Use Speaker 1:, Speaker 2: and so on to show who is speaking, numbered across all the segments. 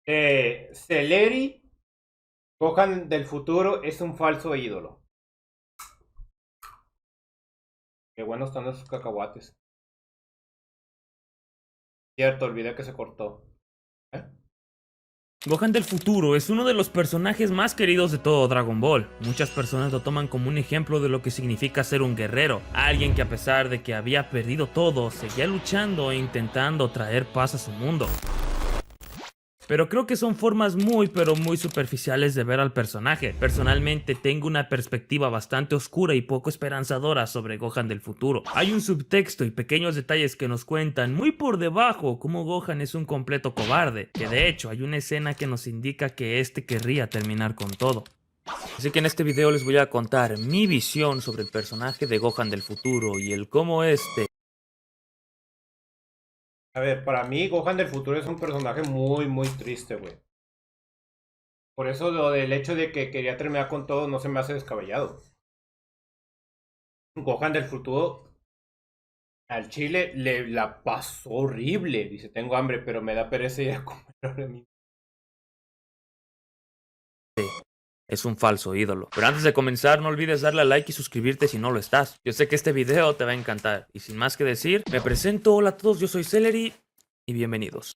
Speaker 1: Celery, Gohan del futuro, es un falso ídolo. Qué buenos están esos cacahuates. Cierto, olvidé que se cortó. ¿Eh?
Speaker 2: Gohan del futuro es uno de los personajes más queridos de todo Dragon Ball. Muchas personas lo toman como un ejemplo de lo que significa ser un guerrero, alguien que a pesar de que había perdido todo, seguía luchando e intentando traer paz a su mundo. Pero creo que son formas muy superficiales de ver al personaje. Personalmente tengo una perspectiva bastante oscura y poco esperanzadora sobre Gohan del futuro. Hay un subtexto y pequeños detalles que nos cuentan muy por debajo cómo Gohan es un completo cobarde, que de hecho hay una escena que nos indica que este querría terminar con todo. Así que en este video les voy a contar mi visión sobre el personaje de Gohan del futuro y el cómo este...
Speaker 1: A ver, para mí Gohan del futuro es un personaje muy triste, güey. Por eso lo del hecho de que quería terminar con todo no se me hace descabellado. Gohan del futuro al chile le la pasó horrible. Dice, tengo hambre, pero me da pereza ir a comer ahora mismo.
Speaker 2: Es un falso ídolo. Pero antes de comenzar, no olvides darle a like y suscribirte si no lo estás. Yo sé que este video te va a encantar. Y sin más que decir, me presento. Hola a todos, yo soy Celery y bienvenidos.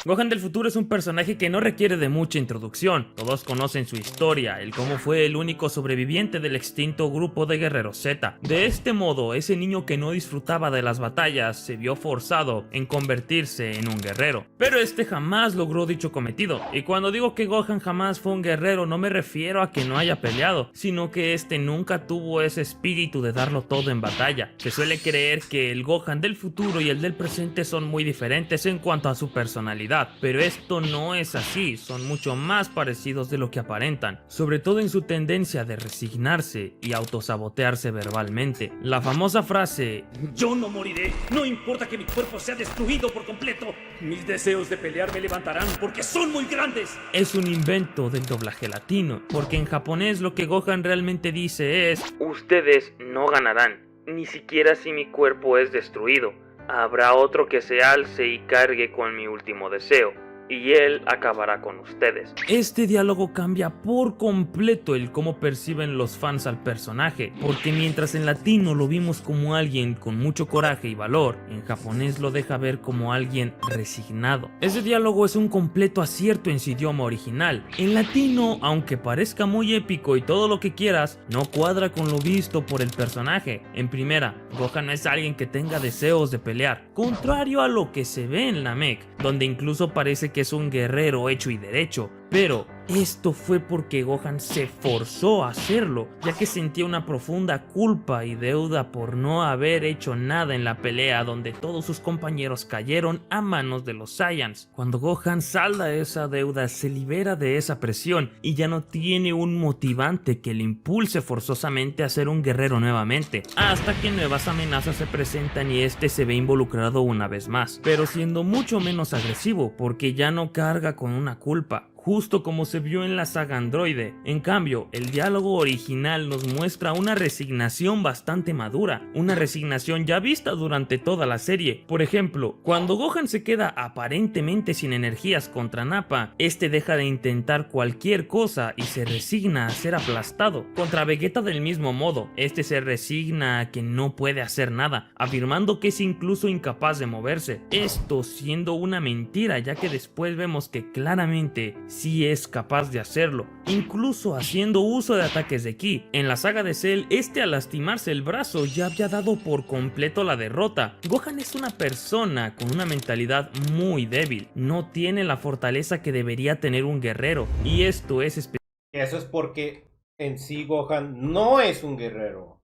Speaker 2: Gohan del futuro es un personaje que no requiere de mucha introducción. Todos conocen su historia, el cómo fue el único sobreviviente del extinto grupo de guerreros Z. De este modo, ese niño que no disfrutaba de las batallas se vio forzado en convertirse en un guerrero. Pero este jamás logró dicho cometido. Y cuando digo que Gohan jamás fue un guerrero, no me refiero a que no haya peleado, sino que este nunca tuvo ese espíritu de darlo todo en batalla. Se suele creer que el Gohan del futuro y el del presente son muy diferentes en cuanto a su personalidad. Pero esto no es así, son mucho más parecidos de lo que aparentan, sobre todo en su tendencia de resignarse y autosabotearse verbalmente. La famosa frase
Speaker 3: Yo no moriré, no importa que mi cuerpo sea destruido por completo. Mis deseos de pelear me levantarán porque son muy grandes.
Speaker 2: es un invento del doblaje latino, porque en japonés lo que Gohan realmente dice es: ustedes no ganarán, ni siquiera si mi cuerpo es destruido. Habrá otro que se alce y cargue con mi último deseo, y él acabará con ustedes. Este diálogo cambia por completo el cómo perciben los fans al personaje, porque mientras en latino lo vimos como alguien con mucho coraje y valor, en japonés lo deja ver como alguien resignado. Ese diálogo es un completo acierto en su idioma original. En latino, aunque parezca muy épico y todo lo que quieras, no cuadra con lo visto por el personaje. En primera, Gohan no es alguien que tenga deseos de pelear, contrario a lo que se ve en Namek, donde incluso parece que es un guerrero hecho y derecho. Pero esto fue porque Gohan se forzó a hacerlo, ya que sentía una profunda culpa y deuda por no haber hecho nada en la pelea donde todos sus compañeros cayeron a manos de los Saiyans. Cuando Gohan salda esa deuda, se libera de esa presión y ya no tiene un motivante que le impulse forzosamente a ser un guerrero nuevamente, hasta que nuevas amenazas se presentan y este se ve involucrado una vez más, pero siendo mucho menos agresivo porque ya no carga con una culpa, justo como se vio en la saga Androide. En cambio, el diálogo original nos muestra una resignación bastante madura, una resignación ya vista durante toda la serie. Por ejemplo, cuando Gohan se queda aparentemente sin energías contra Nappa, este deja de intentar cualquier cosa y se resigna a ser aplastado. Contra Vegeta del mismo modo, este se resigna a que no puede hacer nada, afirmando que es incluso incapaz de moverse. Esto siendo una mentira, ya que después vemos que claramente sí es capaz de hacerlo, incluso haciendo uso de ataques de ki. En la saga de Cell, este al lastimarse el brazo ya había dado por completo la derrota. Gohan es una persona con una mentalidad muy débil, no tiene la fortaleza que debería tener un guerrero, y esto es especial.
Speaker 1: Eso es porque en sí Gohan no es un guerrero.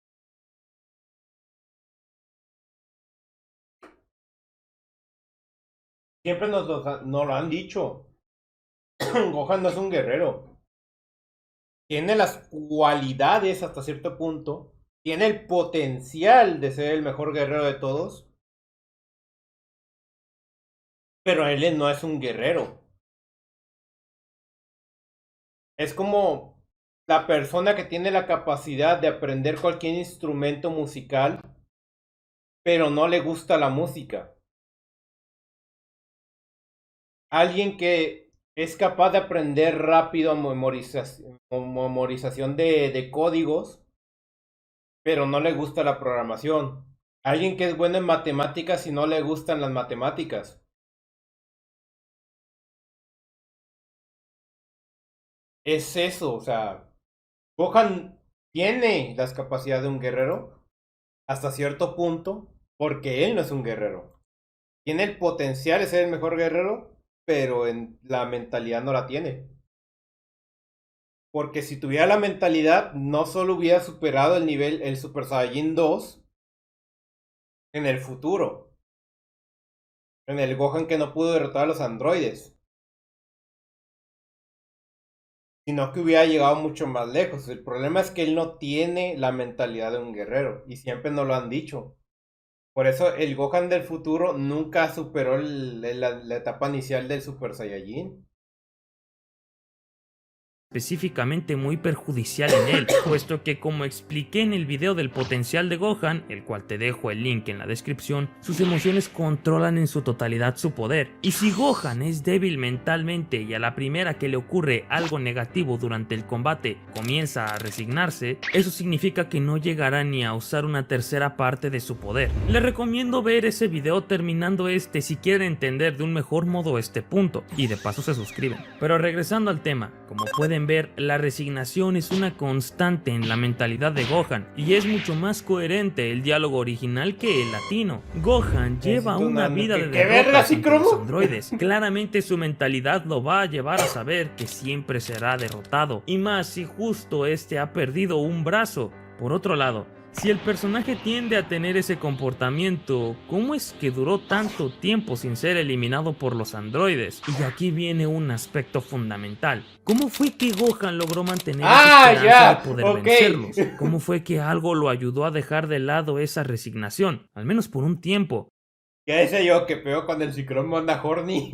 Speaker 1: Siempre nos lo han dicho. Gohan no es un guerrero. Tiene las cualidades hasta cierto punto. Tiene el potencial de ser el mejor guerrero de todos. Pero él no es un guerrero. Es como la persona que tiene la capacidad de aprender cualquier instrumento musical, pero no le gusta la música. Alguien que es capaz de aprender rápido a memorización de códigos, pero no le gusta la programación. Alguien que es bueno en matemáticas y no le gustan las matemáticas. Es eso, o sea, Gohan tiene las capacidades de un guerrero hasta cierto punto, porque él no es un guerrero. Tiene el potencial de ser el mejor guerrero, pero en la mentalidad no la tiene. Porque si tuviera la mentalidad, no solo hubiera superado el nivel, el Super Saiyajin 2 en el futuro. En el Gohan que no pudo derrotar a los androides. Sino que hubiera llegado mucho más lejos. El problema es que él no tiene la mentalidad de un guerrero. Y siempre nos lo han dicho. Por eso el Gohan del futuro nunca superó la etapa inicial del Super Saiyajin.
Speaker 2: Específicamente muy perjudicial en él, puesto que como expliqué en el video del potencial de Gohan, el cual te dejo el link en la descripción, sus emociones controlan en su totalidad su poder, y si Gohan es débil mentalmente y a la primera que le ocurre algo negativo durante el combate comienza a resignarse, eso significa que no llegará ni a usar una tercera parte de su poder. Les recomiendo ver ese video terminando este si quieren entender de un mejor modo este punto, y de paso se suscriben. Pero regresando al tema, como pueden ver, la resignación es una constante en la mentalidad de Gohan y es mucho más coherente el diálogo original que el latino. Gohan lleva una vida de derrotas ante los androides. Claramente su mentalidad lo va a llevar a saber que siempre será derrotado, y más si justo este ha perdido un brazo. Por otro lado, si el personaje tiende a tener ese comportamiento, ¿cómo es que duró tanto tiempo sin ser eliminado por los androides? Y aquí viene un aspecto fundamental. ¿Cómo fue que Gohan logró mantener esa esperanza de poder vencerlos? ¿Cómo fue que algo lo ayudó a dejar de lado esa resignación? Al menos por un tiempo.
Speaker 1: Ya decía yo que peor cuando el Cicromo anda horny.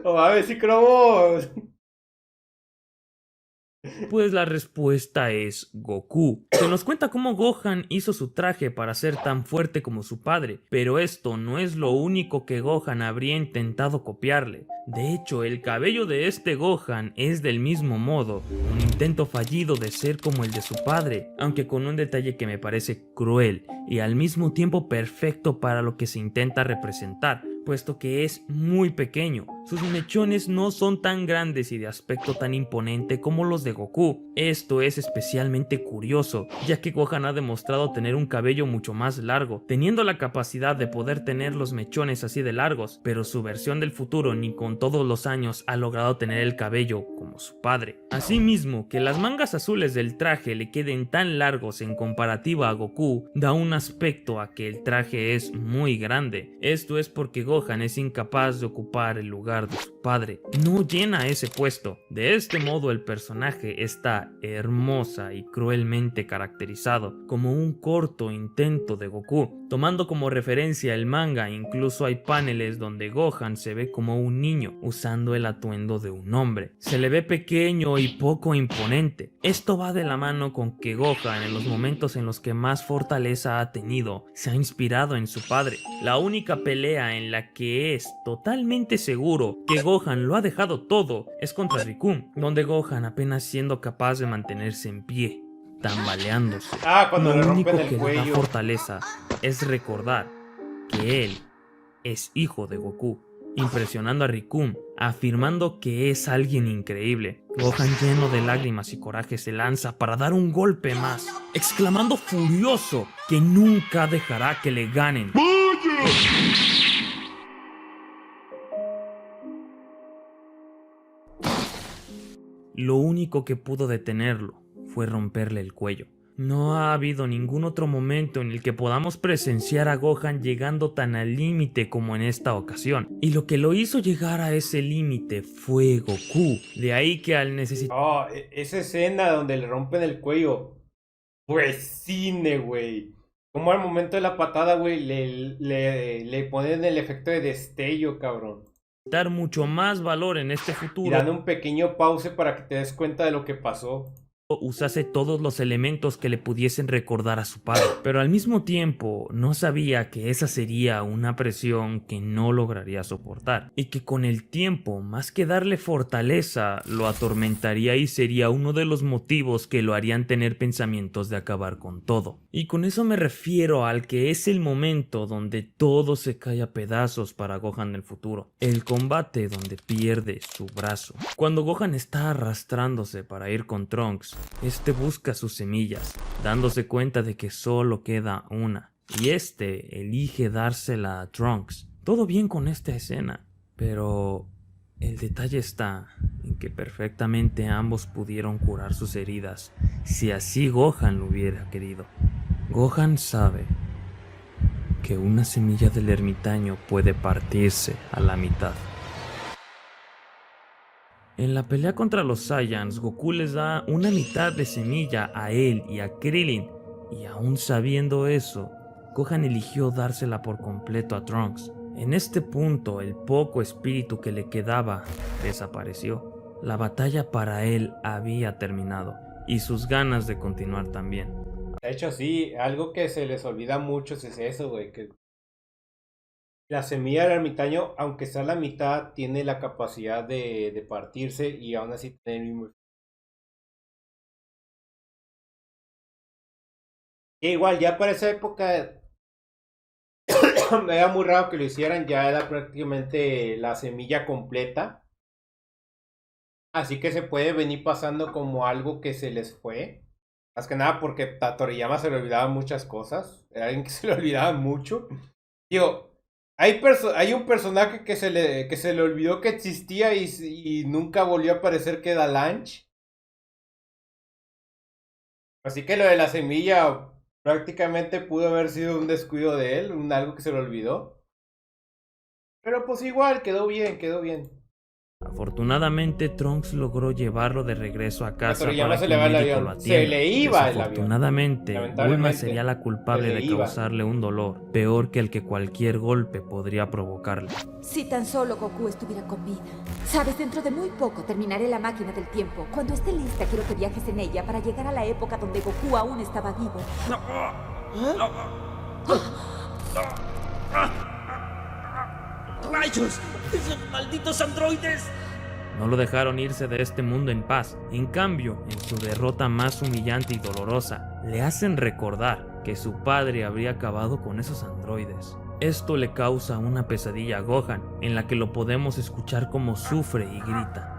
Speaker 1: O a ver, Cicromo.
Speaker 2: Pues la respuesta es Goku. Se nos cuenta cómo Gohan hizo su traje para ser tan fuerte como su padre, pero esto no es lo único que Gohan habría intentado copiarle. De hecho, el cabello de este Gohan es del mismo modo, un intento fallido de ser como el de su padre, aunque con un detalle que me parece cruel y al mismo tiempo perfecto para lo que se intenta representar, puesto que es muy pequeño. Sus mechones no son tan grandes y de aspecto tan imponente como los de Goku. Esto es especialmente curioso, ya que Gohan ha demostrado tener un cabello mucho más largo, teniendo la capacidad de poder tener los mechones así de largos, pero su versión del futuro ni con todos los años ha logrado tener el cabello como su padre. Asimismo, que las mangas azules del traje le queden tan largos en comparativa a Goku, da un aspecto a que el traje es muy grande. Esto es porque Gohan es incapaz de ocupar el lugar de su padre, no llena ese puesto. De este modo el personaje está hermosa y cruelmente caracterizado como un corto intento de Goku. Tomando como referencia el manga, incluso hay paneles donde Gohan se ve como un niño usando el atuendo de un hombre. Se le ve pequeño y poco imponente. Esto va de la mano con que Gohan, en los momentos en los que más fortaleza ha tenido, se ha inspirado en su padre. La única pelea en la que es totalmente seguro que Gohan lo ha dejado todo es contra Riku, donde Gohan apenas siendo capaz de mantenerse en pie, tambaleándose.
Speaker 1: Cuando
Speaker 2: Lo
Speaker 1: le
Speaker 2: único
Speaker 1: rompen el
Speaker 2: que le da
Speaker 1: cuello.
Speaker 2: fortaleza es recordar que él es hijo de Goku, impresionando a Riku, afirmando que es alguien increíble. Gohan, lleno de lágrimas y coraje, se lanza para dar un golpe más, exclamando furioso que nunca dejará que le ganen. Lo único que pudo detenerlo fue romperle el cuello. No ha habido ningún otro momento en el que podamos presenciar a Gohan llegando tan al límite como en esta ocasión. Y lo que lo hizo llegar a ese límite fue Goku. De ahí que al necesitar...
Speaker 1: Esa escena donde le rompen el cuello. Pues cine, güey. Como al momento de la patada, güey, le ponen el efecto de destello, cabrón.
Speaker 2: Dar mucho más valor en este
Speaker 1: Y
Speaker 2: futuro.
Speaker 1: dan un pequeño pause para que te des cuenta de lo que pasó.
Speaker 2: usase todos los elementos que le pudiesen recordar a su padre, pero al mismo tiempo no sabía que esa sería una presión que no lograría soportar y que con el tiempo, más que darle fortaleza, lo atormentaría y sería uno de los motivos que lo harían tener pensamientos de acabar con todo. Y con eso me refiero al que es el momento donde todo se cae a pedazos para Gohan del futuro, el combate donde pierde su brazo. Cuando Gohan está arrastrándose para ir con Trunks, este busca sus semillas, dándose cuenta de que solo queda una, y este elige dársela a Trunks. Todo bien con esta escena, pero el detalle está en que perfectamente ambos pudieron curar sus heridas, si así Gohan lo hubiera querido. Gohan sabe que una semilla del ermitaño puede partirse a la mitad. En la pelea contra los Saiyans, Goku les da una mitad de semilla a él y a Krillin, y aún sabiendo eso, Gohan eligió dársela por completo a Trunks. En este punto, el poco espíritu que le quedaba desapareció. La batalla para él había terminado, y sus ganas de continuar también.
Speaker 1: De hecho, sí, algo que se les olvida mucho es eso, güey, que la semilla del ermitaño, aunque sea la mitad, tiene la capacidad de partirse y aún así tener el mismo. Que igual, ya para esa época era muy raro que lo hicieran, ya era prácticamente la semilla completa. Así que se puede venir pasando como algo que se les fue. Más que nada porque a Toriyama se le olvidaban muchas cosas. Era alguien que se le olvidaba mucho. Digo, hay un personaje que se le olvidó que existía y nunca volvió a aparecer, que era Lange. Así que lo de la semilla prácticamente pudo haber sido un descuido de él, algo que se le olvidó. Pero pues igual, quedó bien, quedó bien.
Speaker 2: Afortunadamente, Trunks logró llevarlo de regreso a casa
Speaker 1: Pero ya
Speaker 2: para
Speaker 1: no se
Speaker 2: que
Speaker 1: le
Speaker 2: un
Speaker 1: va el
Speaker 2: médico
Speaker 1: avión.
Speaker 2: lo atienda.
Speaker 1: Se le iba el avión.
Speaker 2: Desafortunadamente, Bulma
Speaker 1: Lamentablemente,
Speaker 2: sería la culpable
Speaker 1: se le
Speaker 2: de
Speaker 1: iba.
Speaker 2: causarle un dolor peor que el que cualquier golpe podría provocarle.
Speaker 4: Si tan solo Goku estuviera con vida. Sabes, dentro de muy poco terminaré la máquina del tiempo. Cuando esté lista, quiero que viajes en ella para llegar a la época donde Goku aún estaba vivo.
Speaker 3: ¡Rayos! ¡Esos malditos androides!
Speaker 2: No lo dejaron irse de este mundo en paz. En cambio, en su derrota más humillante y dolorosa, le hacen recordar que su padre habría acabado con esos androides. Esto le causa una pesadilla a Gohan, en la que lo podemos escuchar como sufre y grita.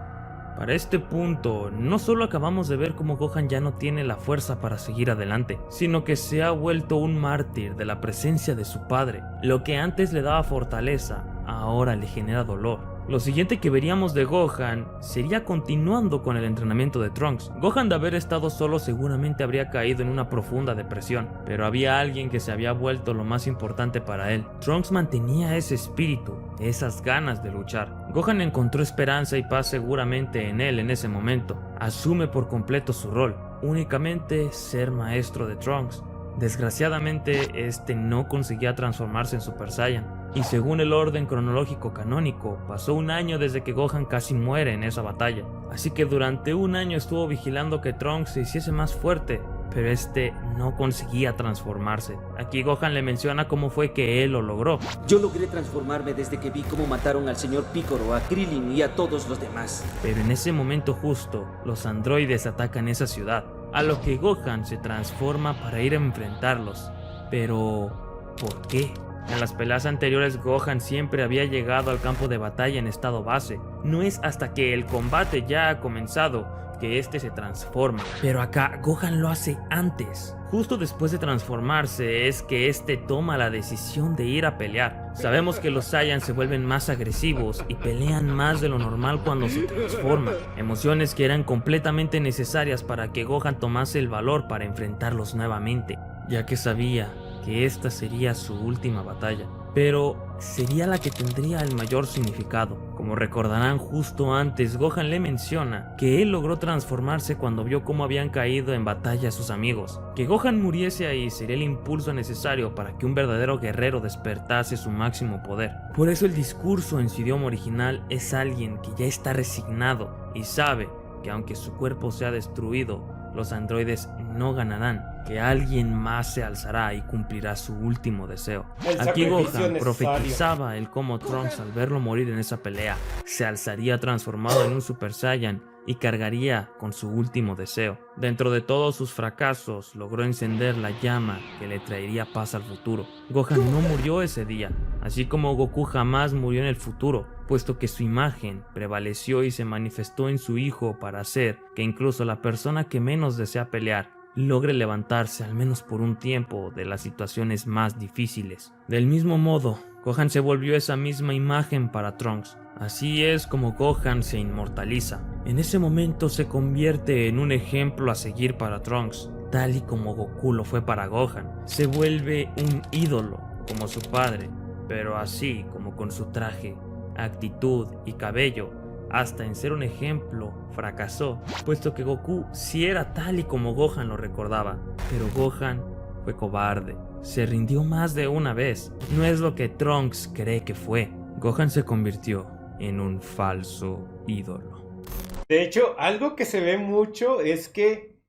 Speaker 2: Para este punto, no solo acabamos de ver cómo Gohan ya no tiene la fuerza para seguir adelante, sino que se ha vuelto un mártir de la presencia de su padre. Lo que antes le daba fortaleza, ahora le genera dolor. Lo siguiente que veríamos de Gohan sería continuando con el entrenamiento de Trunks. Gohan, de haber estado solo, seguramente habría caído en una profunda depresión, pero había alguien que se había vuelto lo más importante para él. Trunks mantenía ese espíritu, esas ganas de luchar. Gohan encontró esperanza y paz seguramente en él en ese momento. Asume por completo su rol, únicamente ser maestro de Trunks. Desgraciadamente, este no conseguía transformarse en Super Saiyan, y según el orden cronológico canónico, pasó un año desde que Gohan casi muere en esa batalla. Así que durante un año estuvo vigilando que Trunks se hiciese más fuerte, pero este no conseguía transformarse. Aquí Gohan le menciona cómo fue que él lo logró.
Speaker 5: Yo logré transformarme desde que vi cómo mataron al señor Piccolo, a Krillin y a todos los demás.
Speaker 2: Pero en ese momento justo, los androides atacan esa ciudad, a lo que Gohan se transforma para ir a enfrentarlos. Pero, ¿por qué? En las peleas anteriores, Gohan siempre había llegado al campo de batalla en estado base. No es hasta que el combate ya ha comenzado que este se transforma. Pero acá Gohan lo hace antes. Justo después de transformarse es que este toma la decisión de ir a pelear. Sabemos que los Saiyans se vuelven más agresivos y pelean más de lo normal cuando se transforman. Emociones que eran completamente necesarias para que Gohan tomase el valor para enfrentarlos nuevamente, ya que sabía que esta sería su última batalla, pero sería la que tendría el mayor significado. Como recordarán, justo antes Gohan le menciona que él logró transformarse cuando vio cómo habían caído en batalla sus amigos. Que Gohan muriese ahí sería el impulso necesario para que un verdadero guerrero despertase su máximo poder. Por eso el discurso en su idioma original es alguien que ya está resignado y sabe que aunque su cuerpo sea destruido, los androides no ganarán, que alguien más se alzará y cumplirá su último deseo.
Speaker 1: El
Speaker 2: Aquí
Speaker 1: sacrificio
Speaker 2: Gohan
Speaker 1: necesario.
Speaker 2: profetizaba el cómo Trunks, al verlo morir en esa pelea, se alzaría transformado en un Super Saiyan y cargaría con su último deseo. Dentro de todos sus fracasos, logró encender la llama que le traería paz al futuro. Gohan no murió ese día, así como Goku jamás murió en el futuro, puesto que su imagen prevaleció y se manifestó en su hijo para hacer que incluso la persona que menos desea pelear logre levantarse al menos por un tiempo de las situaciones más difíciles. Del mismo modo, Gohan se volvió esa misma imagen para Trunks. Así es como Gohan se inmortaliza. En ese momento se convierte en un ejemplo a seguir para Trunks, tal y como Goku lo fue para Gohan. Se vuelve un ídolo como su padre, pero así como con su traje, actitud y cabello, hasta en ser un ejemplo fracasó, puesto que Goku sí era tal y como Gohan lo recordaba, pero Gohan fue cobarde, se rindió más de una vez, no es lo que Trunks cree que fue. Gohan se convirtió en un falso ídolo.
Speaker 1: De hecho, algo que se ve mucho es que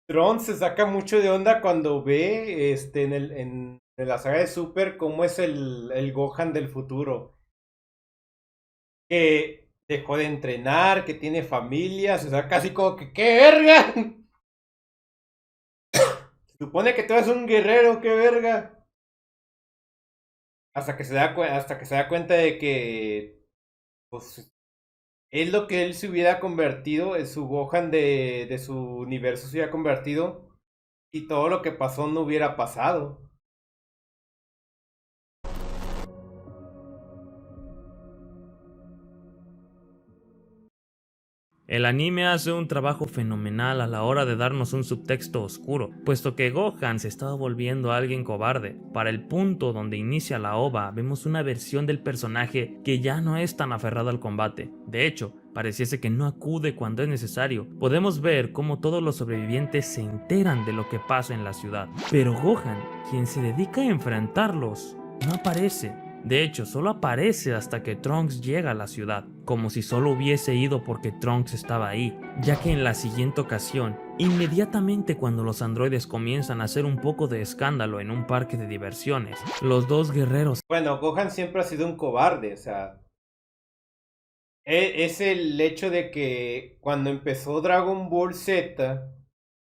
Speaker 1: Trunks se saca mucho de onda cuando ve en la saga de Super cómo es el Gohan del futuro. Que dejó de entrenar, que tiene familias, o sea, casi como que ¡qué verga! Se supone que tú eres un guerrero, ¡qué verga! Hasta que se da cuenta de que pues es lo que él se hubiera convertido, en su Gohan de su universo se hubiera convertido y todo lo que pasó no hubiera pasado.
Speaker 2: El anime hace un trabajo fenomenal a la hora de darnos un subtexto oscuro, puesto que Gohan se estaba volviendo alguien cobarde. Para el punto donde inicia la OVA, vemos una versión del personaje que ya no es tan aferrado al combate. De hecho, pareciese que no acude cuando es necesario. Podemos ver cómo todos los sobrevivientes se enteran de lo que pasa en la ciudad, pero Gohan, quien se dedica a enfrentarlos, no aparece. De hecho, solo aparece hasta que Trunks llega a la ciudad, como si solo hubiese ido porque Trunks estaba ahí, ya que en la siguiente ocasión, inmediatamente cuando los androides comienzan a hacer un poco de escándalo en un parque de diversiones, los dos guerreros...
Speaker 1: Bueno, Gohan siempre ha sido un cobarde, o sea, es el hecho de que cuando empezó Dragon Ball Z,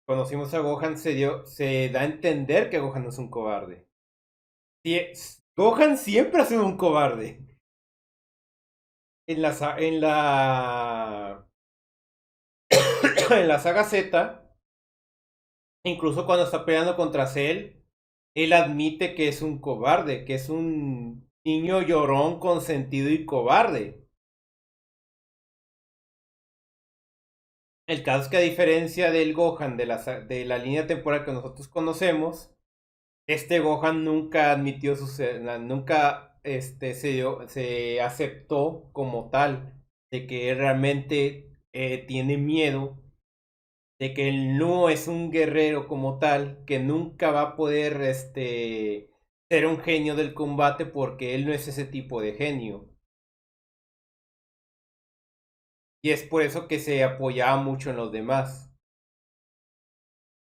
Speaker 1: conocimos a Gohan, se da a entender que Gohan no es un cobarde. Gohan siempre ha sido un cobarde. En la en la saga Z, incluso cuando está peleando contra Cell, él admite que es un cobarde, que es un niño llorón, consentido y cobarde. El caso es que a diferencia del Gohan de la línea temporal que nosotros conocemos, este Gohan nunca admitió nunca se aceptó como tal de que él realmente tiene miedo, de que él no es un guerrero como tal, que nunca va a poder ser un genio del combate porque él no es ese tipo de genio. Y es por eso que se apoyaba mucho en los demás.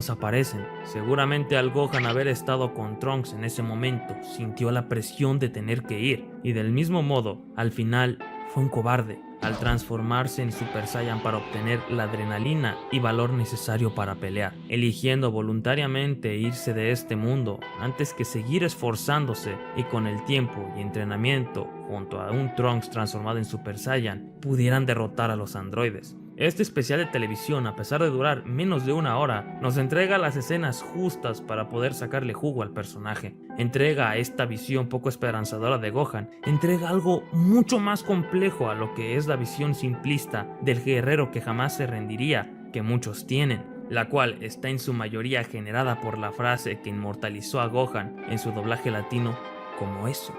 Speaker 2: Aparecen. Seguramente al Gohan haber estado con Trunks en ese momento, sintió la presión de tener que ir, y del mismo modo, al final, fue un cobarde, al transformarse en Super Saiyan para obtener la adrenalina y valor necesario para pelear, eligiendo voluntariamente irse de este mundo antes que seguir esforzándose y con el tiempo y entrenamiento, junto a un Trunks transformado en Super Saiyan, pudieran derrotar a los androides. Este especial de televisión, a pesar de durar menos de una hora, nos entrega las escenas justas para poder sacarle jugo al personaje. Entrega esta visión poco esperanzadora de Gohan, entrega algo mucho más complejo a lo que es la visión simplista del guerrero que jamás se rendiría, que muchos tienen, la cual está en su mayoría generada por la frase que inmortalizó a Gohan en su doblaje latino como eso,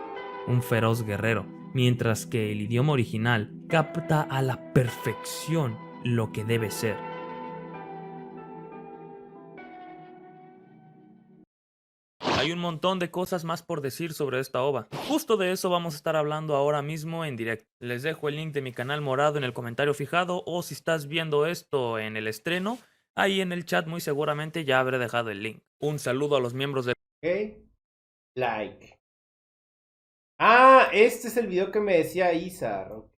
Speaker 2: un feroz guerrero, mientras que el idioma original capta a la perfección lo que debe ser. Hay un montón de cosas más por decir sobre esta OVA. Justo de eso vamos a estar hablando ahora mismo en directo. Les dejo el link de mi canal morado en el comentario fijado, o si estás viendo esto en el estreno, Ahí en el chat muy seguramente ya habré dejado el link. Un saludo a los miembros del...
Speaker 1: Ok. Like. Ah, este es el video que me decía Isar.